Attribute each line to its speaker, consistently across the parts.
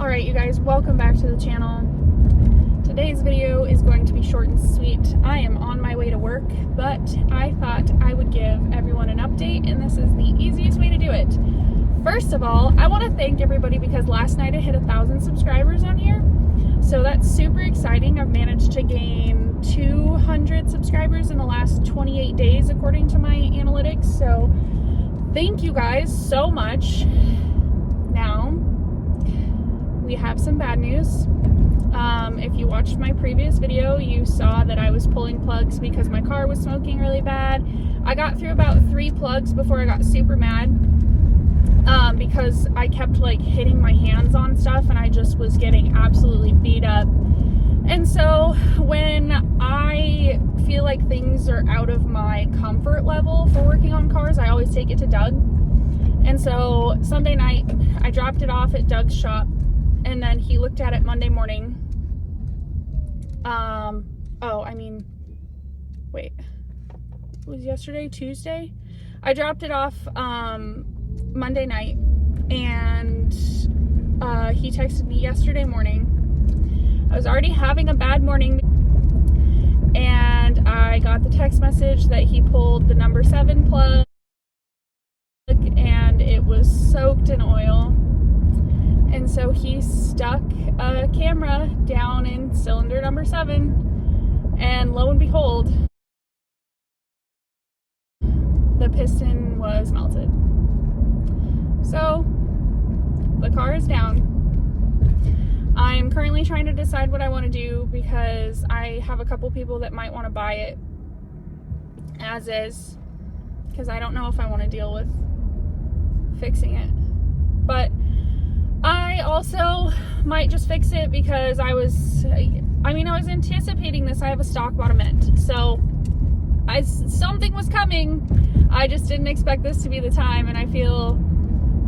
Speaker 1: Alright you guys, welcome back to the channel. Today's video is going to be short and sweet. I am on my way to work, but I thought I would give everyone an update, and this is the easiest way to do it. First of all, I want to thank everybody because last night I hit 1,000 subscribers on here. So that's super exciting. I've managed to gain 200 subscribers in the last 28 days according to my analytics. So thank you guys so much. Now, we have some bad news. If you watched my previous video, you saw that I was pulling plugs because my car was smoking really bad. I got through about 3 plugs before I got super mad because I kept like hitting my hands on stuff and I just was getting absolutely beat up. And so when I feel like things are out of my comfort level for working on cars, I always take it to Doug. And so Sunday night, I dropped it off at Doug's shop, and then he looked at it Monday morning. Wait, it was yesterday, Tuesday? I dropped it off Monday night, and he texted me yesterday morning. I was already having a bad morning, and I got the text message that he pulled the number 7 plug, and it was soaked in oil. And so he stuck a camera down in cylinder number 7, and lo and behold, the piston was melted. So the car is down. I'm currently trying to decide what I want to do because I have a couple people that might want to buy it as is, because I don't know if I want to deal with fixing it. But I also might just fix it because I was anticipating this. I have a stock bottom end, so something was coming. I just didn't expect this to be the time, and I feel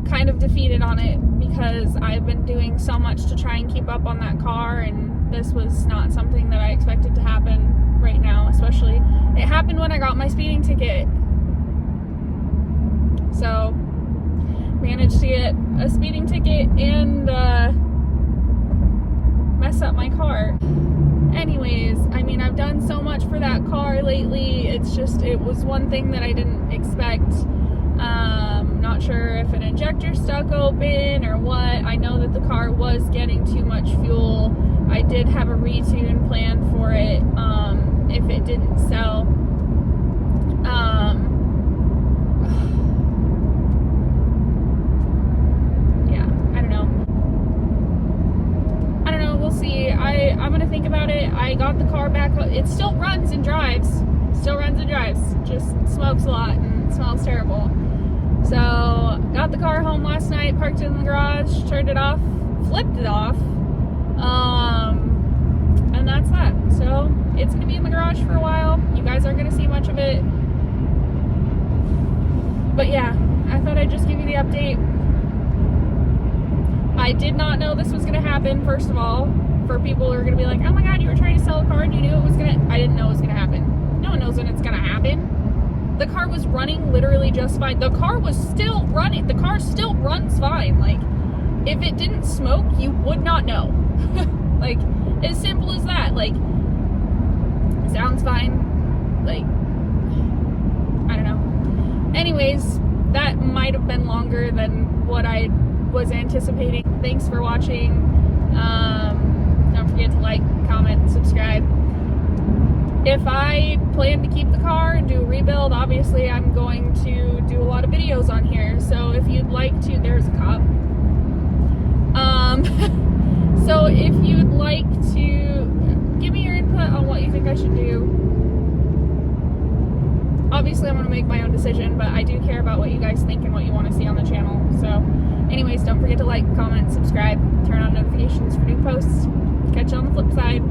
Speaker 1: kind of defeated on it because I've been doing so much to try and keep up on that car, and this was not something that I expected to happen right now. Especially, it happened when I got my speeding ticket. So managed to get a speeding ticket and mess up my car. Anyways, I've done so much for that car lately. It was one thing that I didn't expect. Not sure if an injector stuck open or what. I know that the car was getting too much fuel. I did have a retune planned for it if it didn't sell. We'll see. I'm gonna think about it. I got the car back. It still runs and drives. Just smokes a lot and smells terrible. So got the car home last night, parked it in the garage, turned it off, flipped it off, and that's that. So it's gonna be in the garage for a while. You guys aren't gonna see much of it, but yeah, I thought I'd just give you the update. I did not know this was going to happen, first of all, for people who are going to be like, oh my god, you were trying to sell a car and you knew it was going to... I didn't know it was going to happen. No one knows when it's going to happen. The car was running literally just fine. The car was still running. The car still runs fine. Like, if it didn't smoke, you would not know. Like, as simple as that. Like, sounds fine. Like, I don't know. Anyways, that might have been longer than what I was anticipating. Thanks for watching. Don't forget to like, comment, subscribe. If I plan to keep the car and do a rebuild, obviously I'm going to do a lot of videos on here. So if you'd like to, there's a cop. So if you'd like to give me your input on what you think I should do. Obviously I'm going to make my own decision, but I do care about what you guys think and what you want to see on the channel. So anyways, don't forget to like, comment, subscribe, turn on notifications for new posts. Catch you on the flip side.